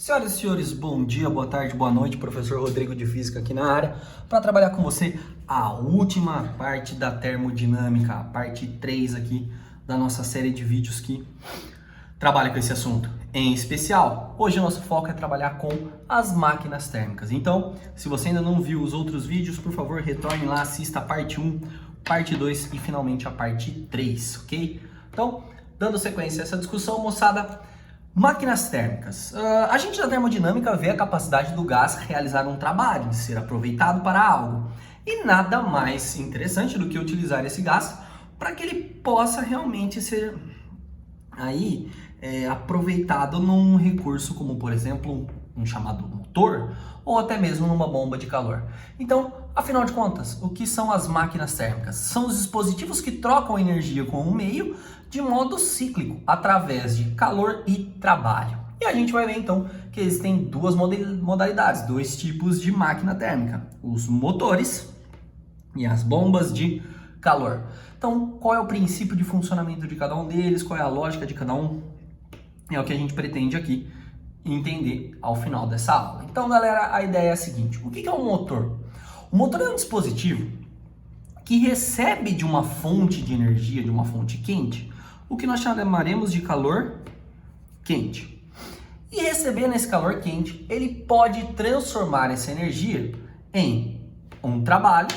Senhoras e senhores, bom dia, boa tarde, boa noite. Professor Rodrigo de Física aqui na área para trabalhar com você a última parte da termodinâmica, a parte 3 aqui da nossa série de vídeos que trabalha com esse assunto. Em especial, hoje o nosso foco é trabalhar com as máquinas térmicas. Então, se você ainda não viu os outros vídeos, por favor, retorne lá, assista a parte 1, parte 2 e finalmente a parte 3, ok? Então, dando sequência a essa discussão, moçada, máquinas térmicas. A gente da termodinâmica vê a capacidade do gás realizar um trabalho, ser aproveitado para algo. E nada mais interessante do que utilizar esse gás para que ele possa realmente ser aproveitado num recurso como, por exemplo, um chamado motor ou até mesmo numa bomba de calor. Então, afinal de contas, o que são as máquinas térmicas? São os dispositivos que trocam energia com o meio de modo cíclico, através de calor e trabalho. E a gente vai ver então que existem duas modalidades, dois tipos de máquina térmica: os motores e as bombas de calor. Então, qual é o princípio de funcionamento de cada um deles, qual é a lógica de cada um? É o que a gente pretende aqui entender ao final dessa aula. Então, galera, a ideia é a seguinte: o que é um motor? O motor é um dispositivo que recebe de uma fonte de energia, de uma fonte quente, o que nós chamaremos de calor quente. E recebendo esse calor quente, ele pode transformar essa energia em um trabalho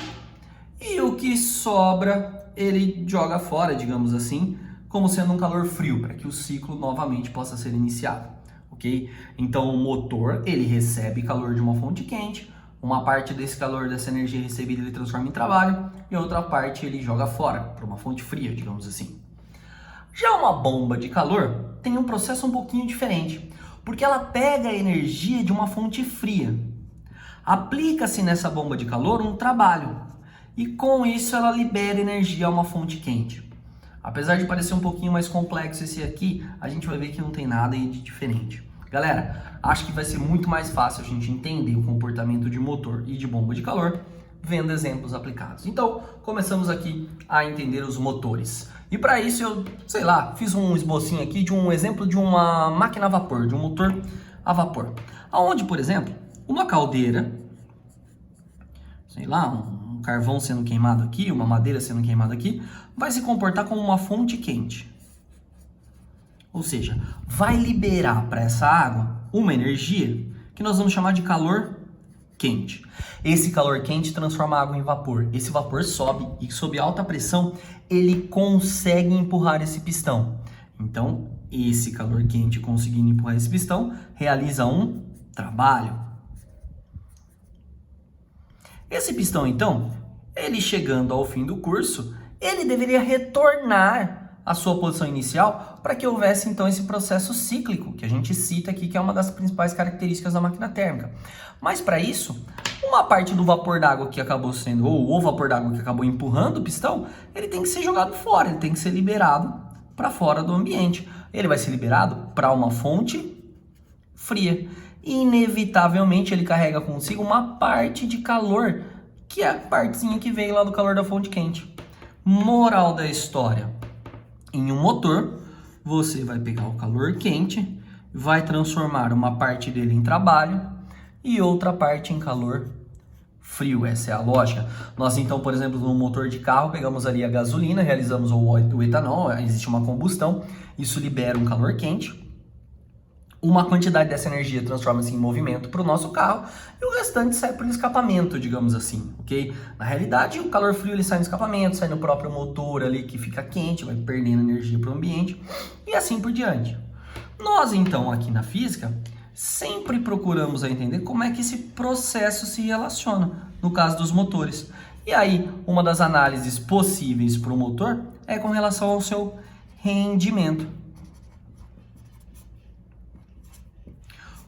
e o que sobra ele joga fora, digamos assim, como sendo um calor frio, para que o ciclo novamente possa ser iniciado, ok? Então o motor, ele recebe calor de uma fonte quente, uma parte desse calor, dessa energia recebida, ele transforma em trabalho e outra parte ele joga fora, para uma fonte fria, digamos assim. Já uma bomba de calor tem um processo um pouquinho diferente, porque ela pega a energia de uma fonte fria. Aplica-se nessa bomba de calor um trabalho e com isso ela libera energia a uma fonte quente. Apesar de parecer um pouquinho mais complexo esse aqui, a gente vai ver que não tem nada aí de diferente. Galera, acho que vai ser muito mais fácil a gente entender o comportamento de motor e de bomba de calor vendo exemplos aplicados. Então, começamos aqui a entender os motores. E para isso eu, fiz um esbocinho aqui de um exemplo de uma máquina a vapor, de um motor a vapor. Onde, por exemplo, uma caldeira, um carvão sendo queimado aqui, uma madeira sendo queimada aqui, vai se comportar como uma fonte quente. Ou seja, vai liberar para essa água uma energia que nós vamos chamar de calor quente. Esse calor quente transforma a água em vapor. Esse vapor sobe e sob alta pressão ele consegue empurrar esse pistão. Então, esse calor quente conseguindo empurrar esse pistão realiza um trabalho. Esse pistão, então, ele chegando ao fim do curso, ele deveria retornar à sua posição inicial para que houvesse, então, esse processo cíclico, que a gente cita aqui, que é uma das principais características da máquina térmica. Mas, para isso, uma parte do vapor d'água que acabou sendo, ou o vapor d'água que acabou empurrando o pistão, ele tem que ser jogado fora, ele tem que ser liberado para fora do ambiente. Ele vai ser liberado para uma fonte fria. Inevitavelmente ele carrega consigo uma parte de calor, que é a partezinha que veio lá do calor da fonte quente. Moral da história: em um motor, você vai pegar o calor quente, vai transformar uma parte dele em trabalho e outra parte em calor frio. Essa é a lógica. Nós então, por exemplo, no motor de carro, pegamos ali a gasolina, realizamos o etanol, existe uma combustão, isso libera um calor quente. Uma quantidade dessa energia transforma-se em movimento para o nosso carro e o restante sai para o escapamento, digamos assim, ok? Na realidade, o calor frio ele sai no escapamento, sai no próprio motor ali que fica quente, vai perdendo energia para o ambiente e assim por diante. Nós, então, aqui na física, sempre procuramos entender como é que esse processo se relaciona, no caso dos motores. E aí, uma das análises possíveis para o motor é com relação ao seu rendimento.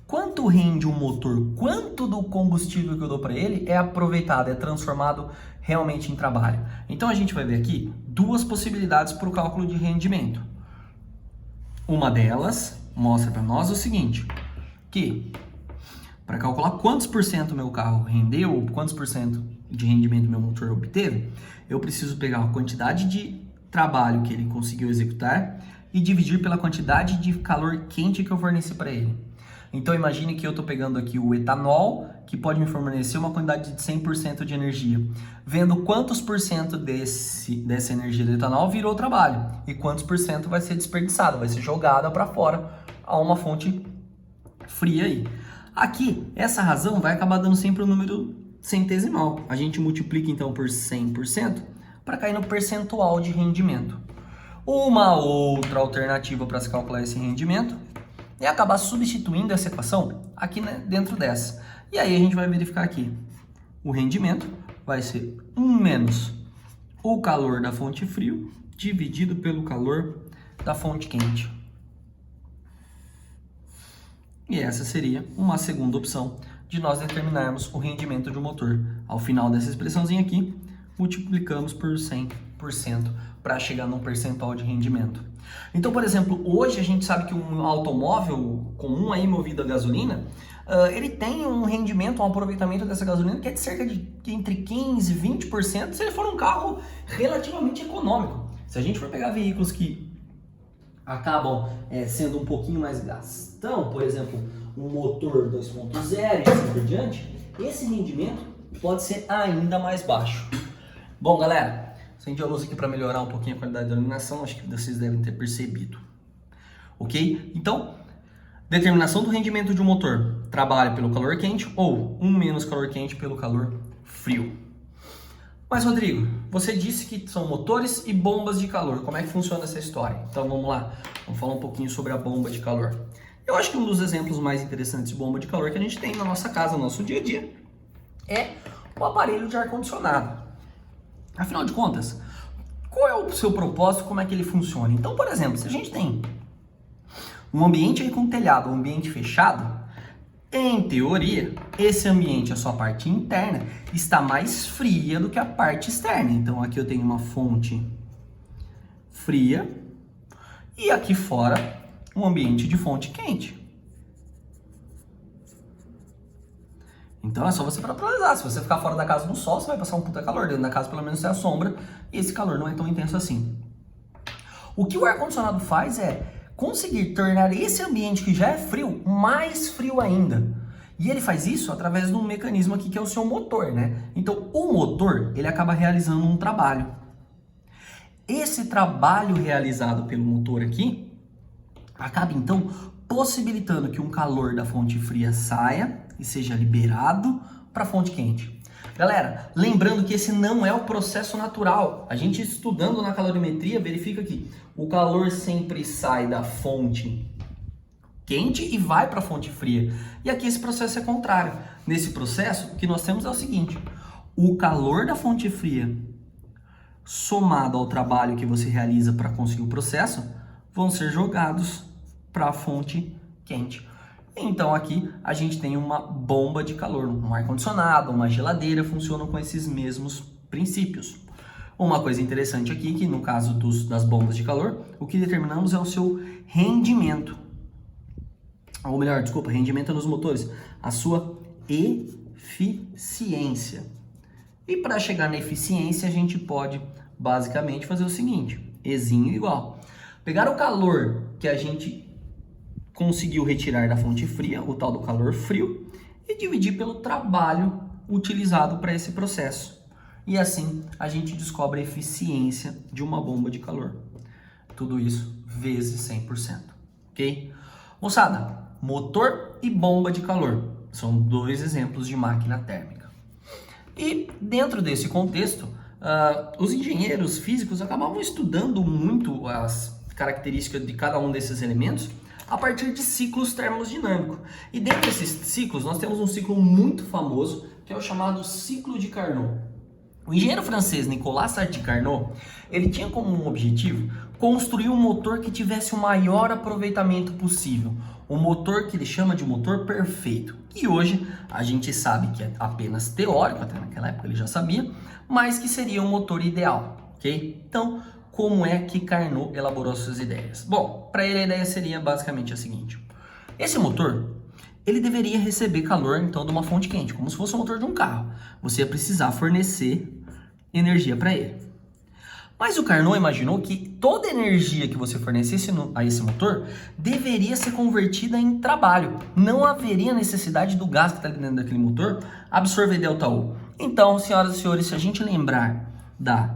Quanto rende um motor, quanto do combustível que eu dou para ele é aproveitado, é transformado realmente em trabalho. Então a gente vai ver aqui duas possibilidades para o cálculo de rendimento. Uma delas mostra para nós o seguinte, que para calcular quantos por cento meu carro rendeu, ou quantos por cento de rendimento meu motor obteve, eu preciso pegar a quantidade de trabalho que ele conseguiu executar e dividir pela quantidade de calor quente que eu forneci para ele. Então imagine que eu estou pegando aqui o etanol, que pode me fornecer uma quantidade de 100% de energia. Vendo quantos por cento dessa energia do etanol virou trabalho e quantos por cento vai ser desperdiçado, vai ser jogada para fora a uma fonte fria aí. Aqui, essa razão vai acabar dando sempre um número centesimal. A gente multiplica então por 100% para cair no percentual de rendimento. Uma outra alternativa para se calcular esse rendimento é acabar substituindo essa equação aqui dentro dessa. E aí a gente vai verificar aqui. O rendimento vai ser 1 menos o calor da fonte frio dividido pelo calor da fonte quente. E essa seria uma segunda opção de nós determinarmos o rendimento de um motor. Ao final dessa expressãozinha aqui, multiplicamos por 100% para chegar num percentual de rendimento. Então, por exemplo, hoje a gente sabe que um automóvel comum aí movido a gasolina, ele tem um rendimento, um aproveitamento dessa gasolina que é de cerca de entre 15% e 20% se ele for um carro relativamente econômico. Se a gente for pegar veículos que acabam sendo um pouquinho mais gastão, por exemplo, um motor 2.0 e assim por diante, esse rendimento pode ser ainda mais baixo. Bom, galera, acendi a luz aqui para melhorar um pouquinho a qualidade da iluminação, acho que vocês devem ter percebido. Ok? Então, determinação do rendimento de um motor, trabalho pelo calor quente ou 1 menos calor quente pelo calor frio. Mas, Rodrigo, você disse que são motores e bombas de calor. Como é que funciona essa história? Então, vamos lá. Vamos falar um pouquinho sobre a bomba de calor. Eu acho que um dos exemplos mais interessantes de bomba de calor que a gente tem na nossa casa, no nosso dia a dia, é o aparelho de ar-condicionado. Afinal de contas, qual é o seu propósito, como é que ele funciona? Então, por exemplo, se a gente tem um ambiente aí com telhado, um ambiente fechado, em teoria, esse ambiente, a sua parte interna, está mais fria do que a parte externa. Então, aqui eu tenho uma fonte fria e aqui fora um ambiente de fonte quente. Então, é só você paralisar. Se você ficar fora da casa no sol, você vai passar um puta calor. Dentro da casa, pelo menos, tem a sombra e esse calor não é tão intenso assim. O que o ar-condicionado faz é conseguir tornar esse ambiente que já é frio, mais frio ainda. E ele faz isso através de um mecanismo aqui que é o seu motor, né? Então, o motor, ele acaba realizando um trabalho. Esse trabalho realizado pelo motor aqui, acaba então possibilitando que um calor da fonte fria saia e seja liberado para a fonte quente. Galera, lembrando que esse não é o processo natural. A gente estudando na calorimetria verifica que o calor sempre sai da fonte quente e vai para a fonte fria. E aqui esse processo é contrário. Nesse processo, o que nós temos é o seguinte: o calor da fonte fria somado ao trabalho que você realiza para conseguir o processo vão ser jogados para a fonte quente. Então aqui a gente tem uma bomba de calor, um ar-condicionado, uma geladeira, funcionam com esses mesmos princípios. Uma coisa interessante aqui, que no caso das bombas de calor, o que determinamos é o seu rendimento. Ou melhor, desculpa, rendimento nos motores, a sua eficiência. E para chegar na eficiência, a gente pode basicamente fazer o seguinte: Ezinho igual. Pegar o calor que a gente conseguiu retirar da fonte fria, o tal do calor frio, e dividir pelo trabalho utilizado para esse processo. E assim a gente descobre a eficiência de uma bomba de calor. Tudo isso vezes 100%, ok? Moçada, motor e bomba de calor são dois exemplos de máquina térmica. E dentro desse contexto, os engenheiros físicos acabavam estudando muito as características de cada um desses elementos a partir de ciclos termodinâmicos. E dentro desses ciclos, nós temos um ciclo muito famoso, que é o chamado ciclo de Carnot. O engenheiro francês Nicolas Sartre-Carnot, ele tinha como um objetivo construir um motor que tivesse o maior aproveitamento possível. Um motor que ele chama de motor perfeito. E hoje a gente sabe que é apenas teórico, até naquela época ele já sabia, mas que seria um motor ideal, ok? Então, como é que Carnot elaborou suas ideias? Bom, para ele a ideia seria basicamente a seguinte: esse motor, ele deveria receber calor então de uma fonte quente, como se fosse o motor de um carro. Você ia precisar fornecer energia para ele. Mas o Carnot imaginou que toda energia que você fornecesse a esse motor deveria ser convertida em trabalho. Não haveria necessidade do gás que está dentro daquele motor absorver ΔU. Então, senhoras e senhores, se a gente lembrar da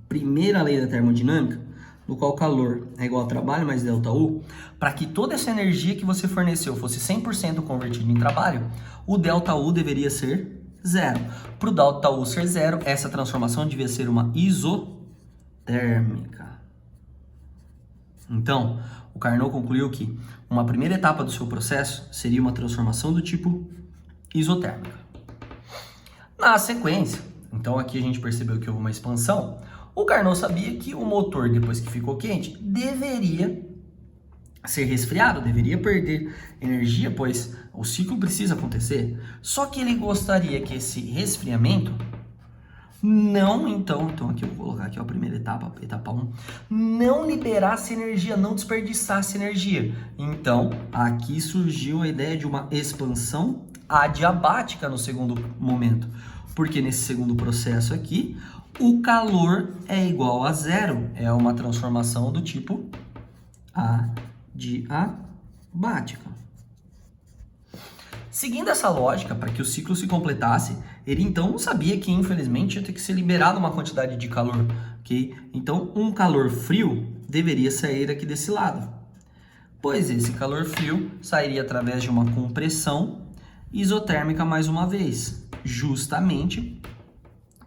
primeira lei da termodinâmica, no qual calor é igual a trabalho mais ΔU, para que toda essa energia que você forneceu fosse 100% convertida em trabalho, o ΔU deveria ser zero. Para o ΔU ser zero, essa transformação devia ser uma isotérmica. Então, o Carnot concluiu que uma primeira etapa do seu processo seria uma transformação do tipo isotérmica. Na sequência, então aqui a gente percebeu que houve uma expansão. O Carnot sabia que o motor, depois que ficou quente, deveria ser resfriado, deveria perder energia, pois o ciclo precisa acontecer. Só que ele gostaria que esse resfriamento não, então aqui eu vou colocar aqui a primeira etapa, etapa 1, não liberasse energia, não desperdiçasse energia. Então, aqui surgiu a ideia de uma expansão adiabática no segundo momento, porque nesse segundo processo aqui, o calor é igual a zero, é uma transformação do tipo adiabática. Seguindo essa lógica, para que o ciclo se completasse, ele então sabia que infelizmente ia ter que ser liberada uma quantidade de calor, ok? Então, um calor frio deveria sair aqui desse lado, pois esse calor frio sairia através de uma compressão isotérmica mais uma vez, justamente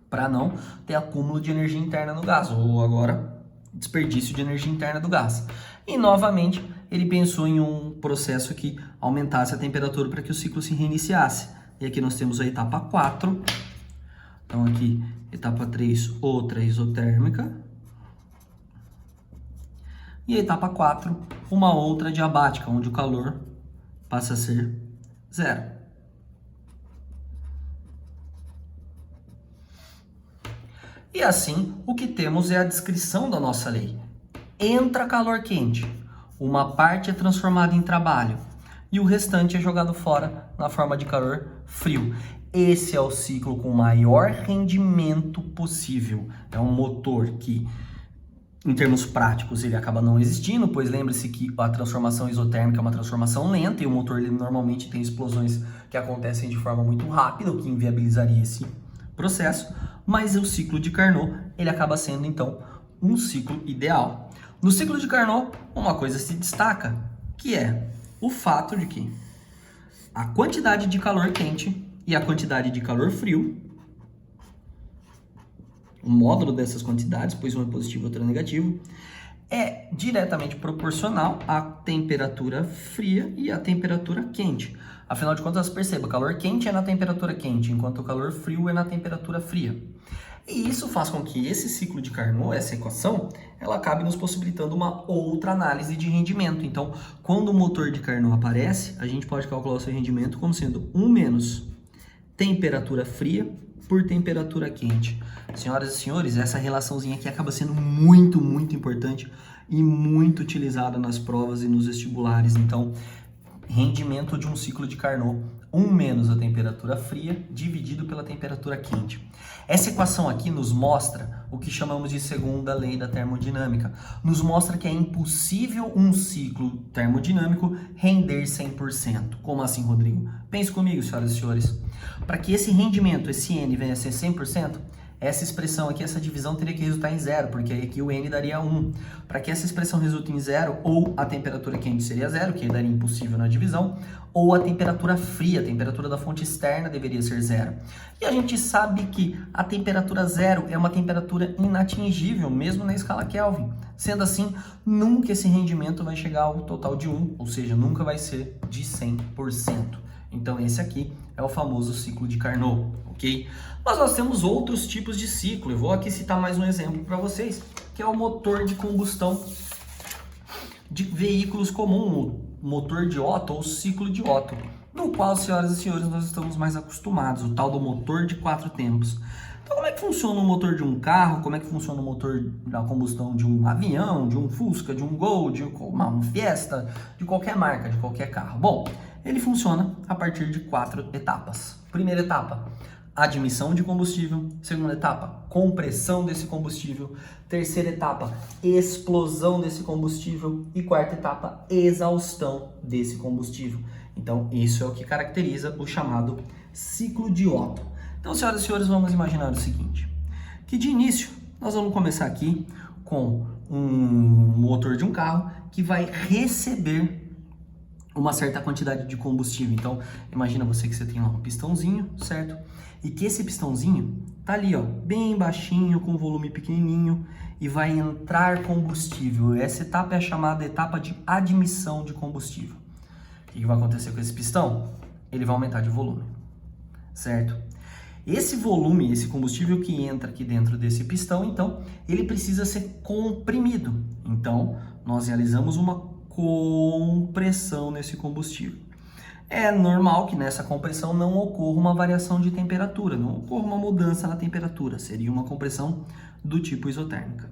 para não ter acúmulo de energia interna no gás, ou agora desperdício de energia interna do gás. E novamente, ele pensou em um processo que aumentasse a temperatura para que o ciclo se reiniciasse. E aqui nós temos a etapa 4. Então aqui, etapa 3, outra isotérmica. E a etapa 4, uma outra adiabática, onde o calor passa a ser zero. E assim, o que temos é a descrição da nossa lei. Entra calor quente, uma parte é transformada em trabalho e o restante é jogado fora na forma de calor frio. Esse é o ciclo com maior rendimento possível. É um motor que, em termos práticos, ele acaba não existindo, pois lembre-se que a transformação isotérmica é uma transformação lenta e o motor ele normalmente tem explosões que acontecem de forma muito rápida, o que inviabilizaria esse processo, mas o ciclo de Carnot ele acaba sendo então um ciclo ideal. No ciclo de Carnot, uma coisa se destaca, que é o fato de que a quantidade de calor quente e a quantidade de calor frio, o módulo dessas quantidades, pois um é positivo e outro é negativo, é diretamente proporcional à temperatura fria e à temperatura quente. Afinal de contas, perceba, o calor quente é na temperatura quente, enquanto o calor frio é na temperatura fria. E isso faz com que esse ciclo de Carnot, essa equação, ela acabe nos possibilitando uma outra análise de rendimento. Então, quando o motor de Carnot aparece, a gente pode calcular o seu rendimento como sendo 1 menos temperatura fria por temperatura quente. Senhoras e senhores, essa relaçãozinha aqui acaba sendo muito, muito importante e muito utilizada nas provas e nos vestibulares. Então, rendimento de um ciclo de Carnot, 1 menos a temperatura fria dividido pela temperatura quente. Essa equação aqui nos mostra o que chamamos de segunda lei da termodinâmica. Nos mostra que é impossível um ciclo termodinâmico render 100%. Como assim, Rodrigo? Pense comigo, senhoras e senhores. Para que esse rendimento, esse N, venha a ser 100%, essa expressão aqui, essa divisão teria que resultar em zero, porque aqui o N daria 1. Para que essa expressão resulte em zero, ou a temperatura quente seria zero, que daria impossível na divisão, ou a temperatura fria, a temperatura da fonte externa deveria ser zero. E a gente sabe que a temperatura zero é uma temperatura inatingível, mesmo na escala Kelvin. Sendo assim, nunca esse rendimento vai chegar ao total de 1, ou seja, nunca vai ser de 100%. Então esse aqui é o famoso ciclo de Carnot, ok? Mas nós temos outros tipos de ciclo. Eu vou aqui citar mais um exemplo para vocês, que é o motor de combustão de veículos comum, o motor de Otto ou ciclo de Otto, no qual, senhoras e senhores, nós estamos mais acostumados, o tal do motor de 4 tempos. Então, como é que funciona o motor de um carro? Como é que funciona o motor da combustão de um avião, de um Fusca, de um Gol, de um Fiesta, de qualquer marca, de qualquer carro? Bom, ele funciona a partir de 4 etapas. Primeira etapa, admissão de combustível. Segunda etapa, compressão desse combustível. Terceira etapa, explosão desse combustível. E quarta etapa, exaustão desse combustível. Então, isso é o que caracteriza o chamado ciclo de Otto. Então, senhoras e senhores, vamos imaginar o seguinte, que de início, nós vamos começar aqui com um motor de um carro que vai receber uma certa quantidade de combustível. Então, imagina você que você tem lá um pistãozinho, certo? E que esse pistãozinho tá ali, ó, bem baixinho, com volume pequenininho, e vai entrar combustível. Essa etapa é a chamada etapa de admissão de combustível. O que vai acontecer com esse pistão? Ele vai aumentar de volume, certo? Esse volume, esse combustível que entra aqui dentro desse pistão, então, ele precisa ser comprimido. Então, nós realizamos uma compressão nesse combustível. É normal que nessa compressão não ocorra uma variação de temperatura, não ocorra uma mudança na temperatura, seria uma compressão do tipo isotérmica.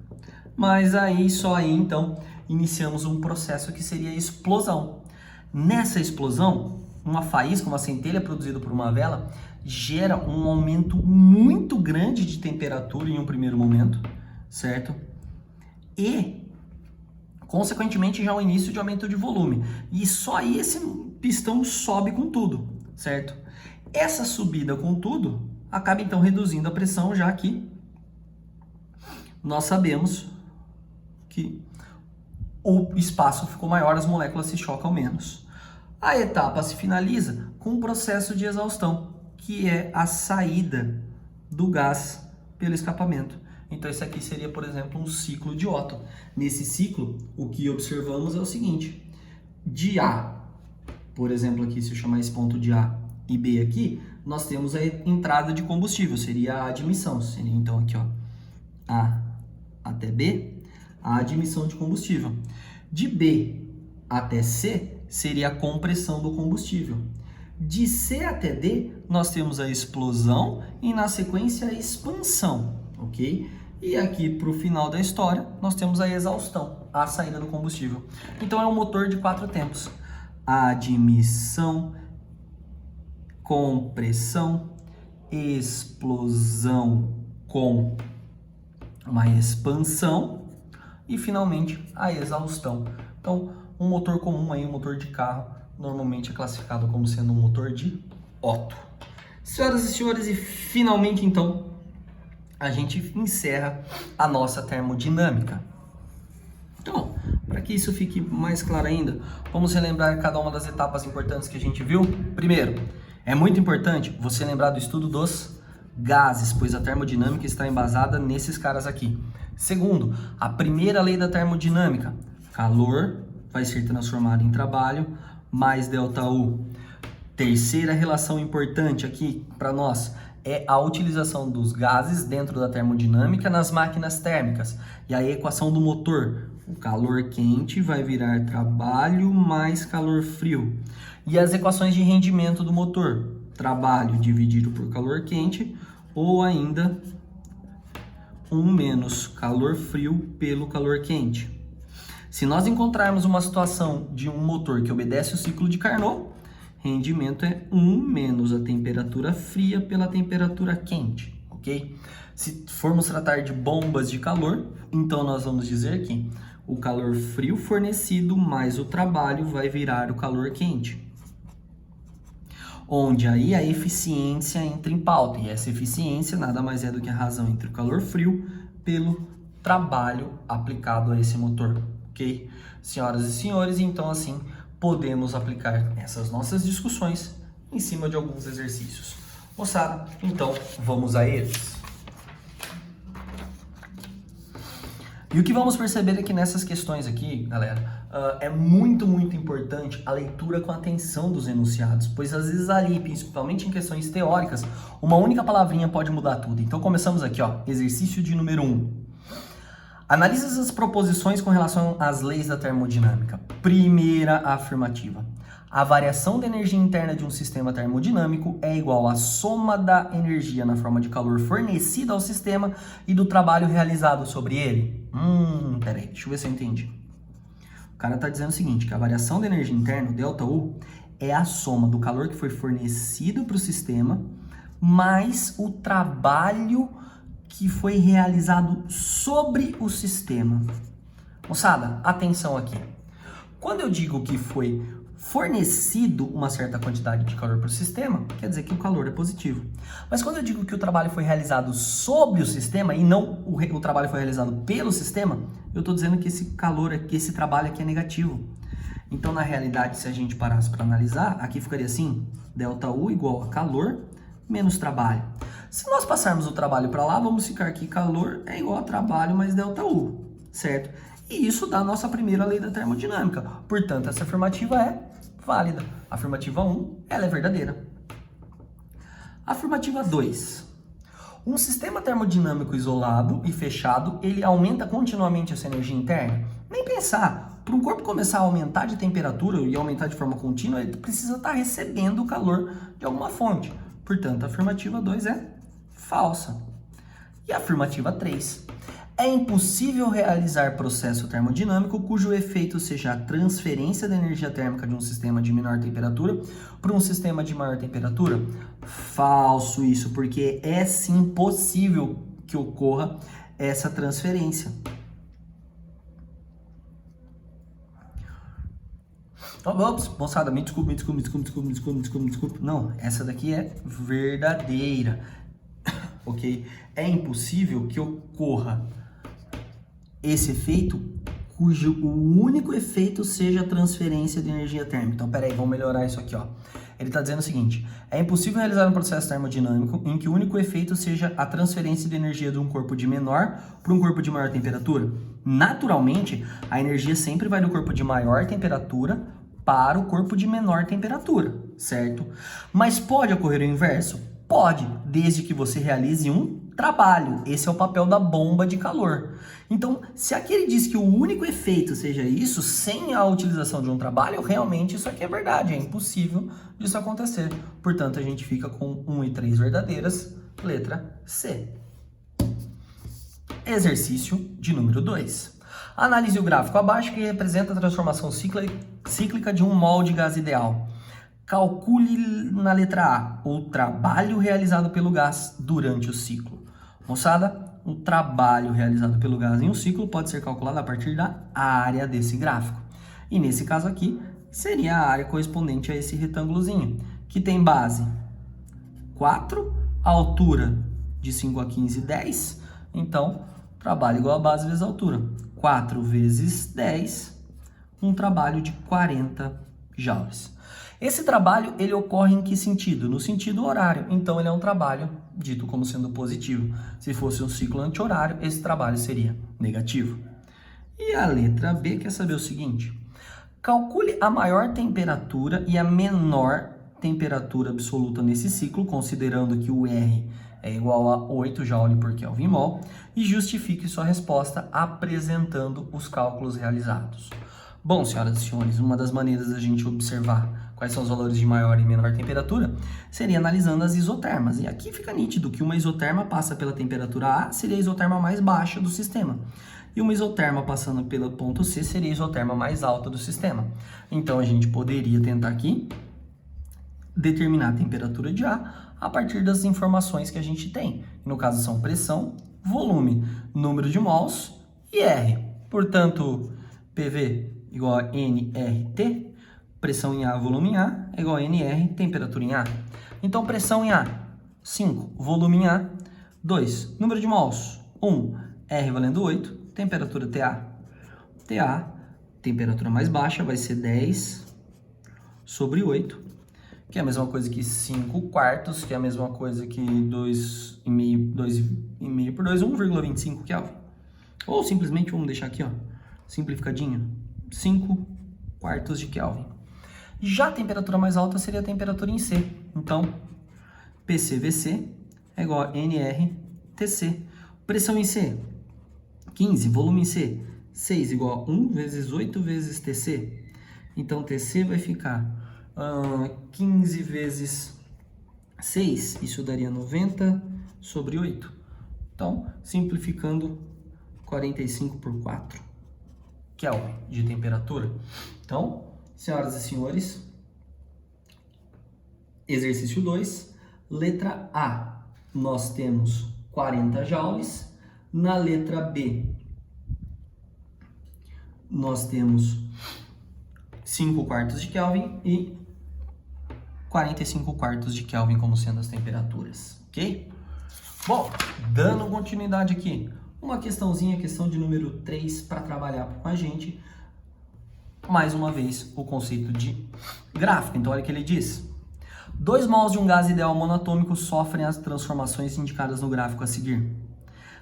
Mas aí, só aí, então, iniciamos um processo que seria a explosão. Nessa explosão, uma faísca, uma centelha produzida por uma vela, gera um aumento muito grande de temperatura em um primeiro momento, certo? E consequentemente, já o início de aumento de volume. E só aí esse pistão sobe com tudo, certo? Essa subida com tudo acaba então reduzindo a pressão, já que nós sabemos que o espaço ficou maior, as moléculas se chocam menos. A etapa se finaliza com o processo de exaustão, que é a saída do gás pelo escapamento. Então, esse aqui seria, por exemplo, um ciclo de Otto. Nesse ciclo, o que observamos é o seguinte. De A, por exemplo, aqui, se eu chamar esse ponto de A e B aqui, nós temos a entrada de combustível, seria a admissão. Seria, então, aqui, ó, A até B, a admissão de combustível. De B até C, seria a compressão do combustível. De C até D, nós temos a explosão e, na sequência, a expansão, ok? E aqui para o final da história, nós temos a exaustão, a saída do combustível. Então, é um motor de 4 tempos. Admissão, compressão, explosão com uma expansão e, finalmente, a exaustão. Então, um motor comum aí, um motor de carro, normalmente é classificado como sendo um motor de Otto. Senhoras e senhores, e finalmente, então, a gente encerra a nossa termodinâmica. Então, para que isso fique mais claro ainda, vamos relembrar cada uma das etapas importantes que a gente viu. Primeiro, é muito importante você lembrar do estudo dos gases, pois a termodinâmica está embasada nesses caras aqui. Segundo, a primeira lei da termodinâmica, calor vai ser transformado em trabalho mais ΔU. Terceira relação importante aqui para nós é a utilização dos gases dentro da termodinâmica nas máquinas térmicas. E a equação do motor, o calor quente vai virar trabalho mais calor frio. E as equações de rendimento do motor, trabalho dividido por calor quente, ou ainda 1 menos calor frio pelo calor quente. Se nós encontrarmos uma situação de um motor que obedece o ciclo de Carnot, rendimento é 1 menos a temperatura fria pela temperatura quente, ok? Se formos tratar de bombas de calor, então nós vamos dizer que o calor frio fornecido mais o trabalho vai virar o calor quente. Onde aí a eficiência entra em pauta, e essa eficiência nada mais é do que a razão entre o calor frio pelo trabalho aplicado a esse motor, ok? Senhoras e senhores, então assim podemos aplicar essas nossas discussões em cima de alguns exercícios. Moçada, então vamos a eles. E o que vamos perceber é que nessas questões aqui, galera, é muito importante a leitura com atenção dos enunciados, pois às vezes ali, principalmente em questões teóricas, uma única palavrinha pode mudar tudo. Então começamos aqui, ó, exercício de número 1. Analise as proposições com relação às leis da termodinâmica. Primeira afirmativa. A variação da energia interna de um sistema termodinâmico é igual à soma da energia na forma de calor fornecida ao sistema e do trabalho realizado sobre ele. Peraí, deixa eu ver se eu entendi. O cara está dizendo o seguinte, que a variação da energia interna, ΔU, é a soma do calor que foi fornecido para o sistema mais o trabalho que foi realizado sobre o sistema. Moçada, atenção aqui. Quando eu digo que foi fornecido uma certa quantidade de calor para o sistema, quer dizer que o calor é positivo. Mas quando eu digo que o trabalho foi realizado sobre o sistema e não o trabalho foi realizado pelo sistema, eu estou dizendo que esse calor aqui, esse trabalho aqui é negativo. Então, na realidade, se a gente parasse para analisar, aqui ficaria assim, ΔU igual a calor menos trabalho. Se nós passarmos o trabalho para lá, vamos ficar aqui, calor é igual a trabalho mais ΔU, certo? E isso dá a nossa primeira lei da termodinâmica. Portanto, essa afirmativa é válida. Afirmativa 1, ela é verdadeira. Afirmativa 2. Um sistema termodinâmico isolado e fechado, ele aumenta continuamente essa energia interna? Nem pensar. Para um corpo começar a aumentar de temperatura e aumentar de forma contínua, ele precisa estar recebendo o calor de alguma fonte. Portanto, a afirmativa 2 é falsa. E a afirmativa 3. É impossível realizar processo termodinâmico cujo efeito seja a transferência da energia térmica de um sistema de menor temperatura para um sistema de maior temperatura? Falso isso, porque é sim possível que ocorra essa transferência. Ops, moçada, me desculpe. Não, essa daqui é verdadeira, ok? É impossível que ocorra esse efeito cujo o único efeito seja a transferência de energia térmica. Então, peraí, vamos melhorar isso aqui, ó. Ele está dizendo o seguinte: é impossível realizar um processo termodinâmico em que o único efeito seja a transferência de energia de um corpo de menor para um corpo de maior temperatura. Naturalmente, a energia sempre vai do corpo de maior temperatura para o corpo de menor temperatura, certo? Mas pode ocorrer o inverso? Pode, desde que você realize um trabalho. Esse é o papel da bomba de calor. Então, se aqui ele diz que o único efeito seja isso, sem a utilização de um trabalho, realmente isso aqui é verdade, é impossível disso acontecer. Portanto, a gente fica com 1 e 3 verdadeiras, letra C. Exercício de número 2. Analise o gráfico abaixo que representa a transformação cíclica de um mol de gás ideal. Calcule na letra A o trabalho realizado pelo gás durante o ciclo. Moçada, o trabalho realizado pelo gás em um ciclo pode ser calculado a partir da área desse gráfico. E nesse caso aqui, seria a área correspondente a esse retângulozinho, que tem base 4, altura de 5 a 15, 10. Então, trabalho igual a base vezes a altura. 4 vezes 10, um trabalho de 40 joules. Esse trabalho, ele ocorre em que sentido? No sentido horário. Então, ele é um trabalho dito como sendo positivo. Se fosse um ciclo anti-horário, esse trabalho seria negativo. E a letra B quer saber o seguinte: calcule a maior temperatura e a menor temperatura absoluta nesse ciclo, considerando que o R é igual a 8 Joule por Kelvin mol, e justifique sua resposta apresentando os cálculos realizados. Bom, senhoras e senhores, uma das maneiras da gente observar quais são os valores de maior e menor temperatura seria analisando as isotermas. E aqui fica nítido que uma isoterma passa pela temperatura A, seria a isoterma mais baixa do sistema. E uma isoterma passando pelo ponto C seria a isoterma mais alta do sistema. Então, a gente poderia tentar aqui determinar a temperatura de A partir das informações que a gente tem. No caso, são pressão, volume, número de mols e R. Portanto, PV igual a nRT, pressão em A, volume em A, é igual a nR, temperatura em A. Então, pressão em A, 5, volume em A, 2, número de mols, 1, R valendo 8, temperatura TA. TA, temperatura mais baixa, vai ser 10 sobre 8, que é a mesma coisa que 5 quartos, que é a mesma coisa que 2,5 por 2, 1,25 Kelvin. Ou simplesmente, vamos deixar aqui, ó, simplificadinho, 5 quartos de Kelvin. Já a temperatura mais alta seria a temperatura em C. Então, PCVC é igual a nRTC. Pressão em C, 15. Volume em C, 6 igual a 1 vezes 8 vezes TC. Então, TC vai ficar 15 vezes 6. Isso daria 90 sobre 8. Então, simplificando, 45 por 4. Kelvin de temperatura. Então, senhoras e senhores, exercício 2, Letra A, nós temos 40 joules. Na letra B, nós temos 5 quartos de Kelvin e 45 quartos de Kelvin como sendo as temperaturas, ok? Bom, dando continuidade aqui, uma questãozinha, questão de número 3 para trabalhar com a gente. Mais uma vez, o conceito de gráfico. Então, olha o que ele diz. 2 mols de um gás ideal monatômico sofrem as transformações indicadas no gráfico a seguir.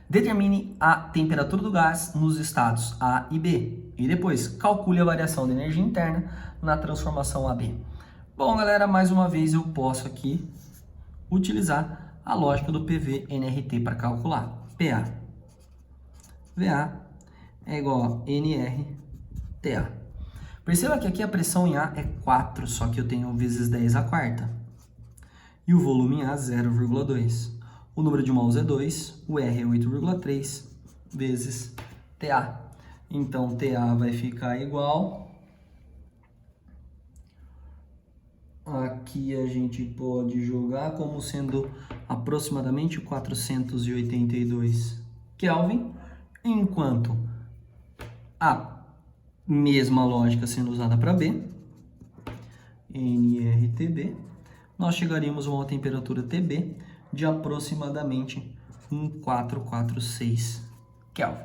Determine a temperatura do gás nos estados A e B. E depois, calcule a variação da energia interna na transformação AB. Bom, galera, mais uma vez eu posso aqui utilizar a lógica do PV-NRT para calcular. PA. VA é igual a NRTA. Perceba que aqui a pressão em A é 4, só que eu tenho vezes 10 a quarta. E o volume em A é 0,2. O número de mols é 2, o R é 8,3 vezes TA. Então, TA vai ficar igual. Aqui a gente pode jogar como sendo aproximadamente 482 Kelvin, enquanto a mesma lógica sendo usada para B, NRTB, nós chegaríamos a uma temperatura TB de aproximadamente 1446 Kelvin.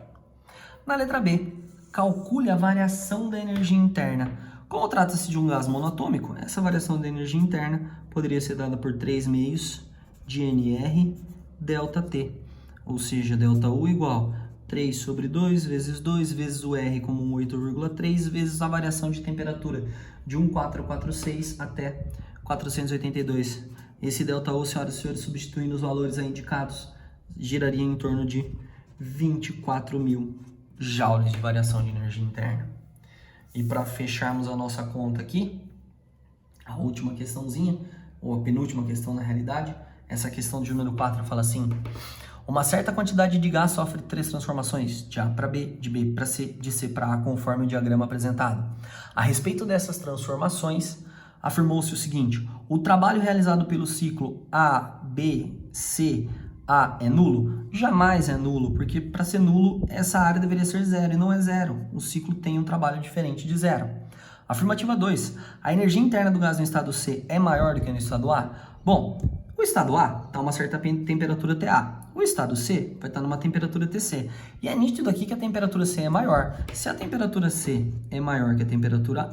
Na letra B, calcule a variação da energia interna. Como trata-se de um gás monatômico, essa variação da energia interna poderia ser dada por 3 meios de NR delta T, ou seja, delta U igual 3 sobre 2 vezes o R como 8,3 vezes a variação de temperatura de 1446 até 482. Esse ΔU, senhoras e senhores, substituindo os valores aí indicados, giraria em torno de 24.000 joules de variação de energia interna. E para fecharmos a nossa conta aqui, a última questãozinha, ou a penúltima questão na realidade, essa questão de número 4 fala assim: uma certa quantidade de gás sofre 3 transformações, de A para B, de B para C, de C para A, conforme o diagrama apresentado. A respeito dessas transformações, afirmou-se o seguinte: o trabalho realizado pelo ciclo A, B, C, A é nulo? Jamais é nulo, porque para ser nulo, essa área deveria ser 0 e não é 0. O ciclo tem um trabalho diferente de 0. Afirmativa 2. A energia interna do gás no estado C é maior do que no estado A? Bom, o estado A está a uma certa temperatura TA. O estado C vai estar numa temperatura TC. E é nítido aqui que a temperatura C é maior. Se a temperatura C é maior que a temperatura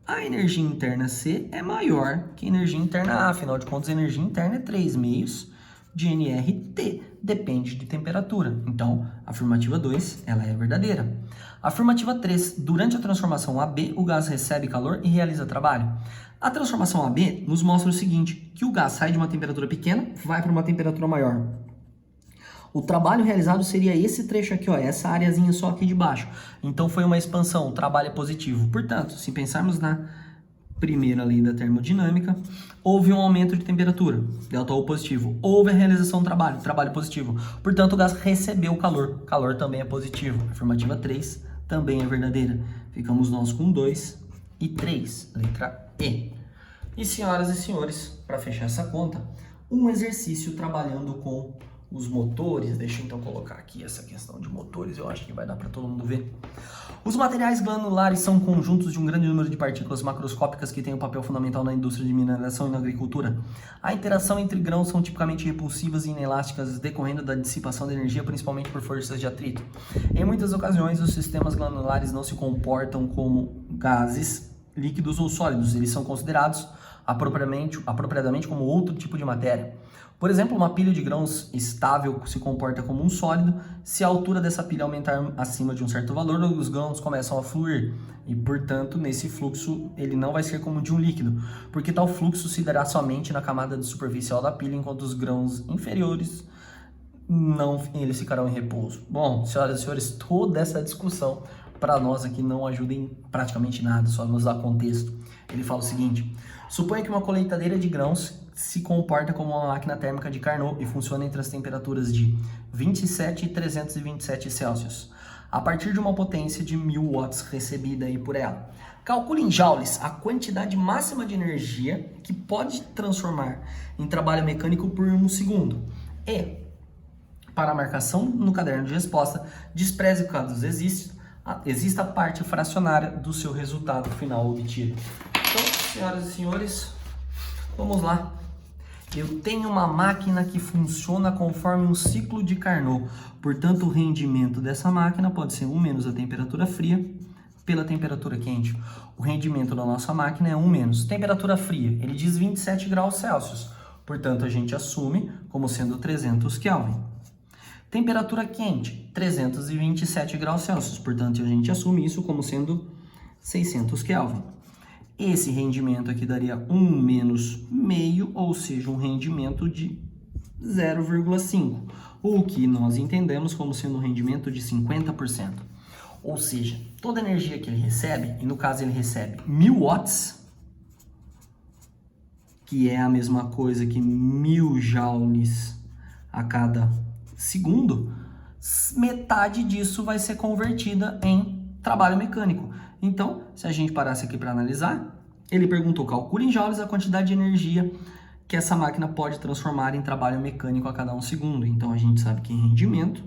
a energia interna C é maior que a energia interna A. Afinal de contas, a energia interna é 3 meios de nRT. Depende de temperatura. Então, a afirmativa 2, ela é verdadeira. Afirmativa 3. Durante a transformação AB, o gás recebe calor e realiza trabalho. A transformação AB nos mostra o seguinte, que o gás sai de uma temperatura pequena, vai para uma temperatura maior. O trabalho realizado seria esse trecho aqui, ó, essa areazinha só aqui de baixo. Então foi uma expansão, o trabalho é positivo. Portanto, se pensarmos na primeira lei da termodinâmica, houve um aumento de temperatura, ΔU positivo. Houve a realização do trabalho, trabalho positivo. Portanto, o gás recebeu calor, calor também é positivo. Afirmativa 3 também é verdadeira. Ficamos nós com 2 e 3, letra E. E senhoras e senhores, para fechar essa conta, um exercício trabalhando com os motores. Deixa eu então colocar aqui essa questão de motores, eu acho que vai dar para todo mundo ver. Os materiais granulares são conjuntos de um grande número de partículas macroscópicas que têm um papel fundamental na indústria de mineração e na agricultura. A interação entre grãos são tipicamente repulsivas e inelásticas, decorrendo da dissipação de energia, principalmente por forças de atrito. Em muitas ocasiões, os sistemas granulares não se comportam como gases, líquidos ou sólidos. Eles são considerados apropriadamente como outro tipo de matéria. Por exemplo, uma pilha de grãos estável se comporta como um sólido. Se a altura dessa pilha aumentar acima de um certo valor, os grãos começam a fluir. E, portanto, nesse fluxo, ele não vai ser como de um líquido, porque tal fluxo se dará somente na camada superficial da pilha, enquanto os grãos inferiores, eles ficarão em repouso. Bom, senhoras e senhores, toda essa discussão para nós aqui não ajuda em praticamente nada, só nos dá contexto. Ele fala o seguinte: suponha que uma colheitadeira de grãos se comporta como uma máquina térmica de Carnot e funciona entre as temperaturas de 27 e 327 Celsius, a partir de uma potência de 1000 watts recebida aí por ela. Calcule em joules a quantidade máxima de energia que pode transformar em trabalho mecânico por 1 segundo. E, para a marcação no caderno de resposta, despreze caso exista a parte fracionária do seu resultado final obtido. Então, senhoras e senhores, vamos lá. Eu tenho uma máquina que funciona conforme um ciclo de Carnot. Portanto, o rendimento dessa máquina pode ser 1 menos a temperatura fria pela temperatura quente. O rendimento da nossa máquina é 1 menos. Temperatura fria, ele diz 27 graus Celsius. Portanto, a gente assume como sendo 300 Kelvin. Temperatura quente, 327 graus Celsius. Portanto, a gente assume isso como sendo 600 Kelvin. Esse rendimento aqui daria 1 menos meio, ou seja, um rendimento de 0,5. O que nós entendemos como sendo um rendimento de 50%. Ou seja, toda a energia que ele recebe, e no caso ele recebe 1000 watts, que é a mesma coisa que 1000 joules a cada segundo, metade disso vai ser convertida em trabalho mecânico. Então, se a gente parasse aqui para analisar, ele perguntou, calcule em joules a quantidade de energia que essa máquina pode transformar em trabalho mecânico a cada 1 segundo. Então, a gente sabe que rendimento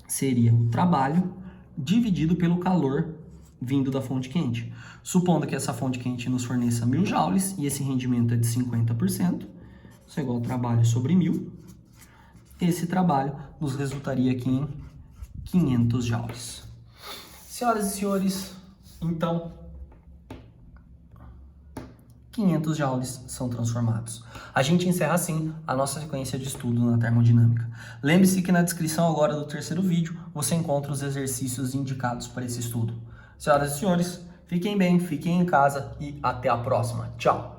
seria o trabalho dividido pelo calor vindo da fonte quente. Supondo que essa fonte quente nos forneça 1000 joules e esse rendimento é de 50%, isso é igual ao trabalho sobre 1000. Esse trabalho nos resultaria aqui em 500 joules. Senhoras e senhores, então, 500 joules são transformados. A gente encerra assim a nossa sequência de estudo na termodinâmica. Lembre-se que na descrição agora do terceiro vídeo você encontra os exercícios indicados para esse estudo. Senhoras e senhores, fiquem bem, fiquem em casa e até a próxima. Tchau!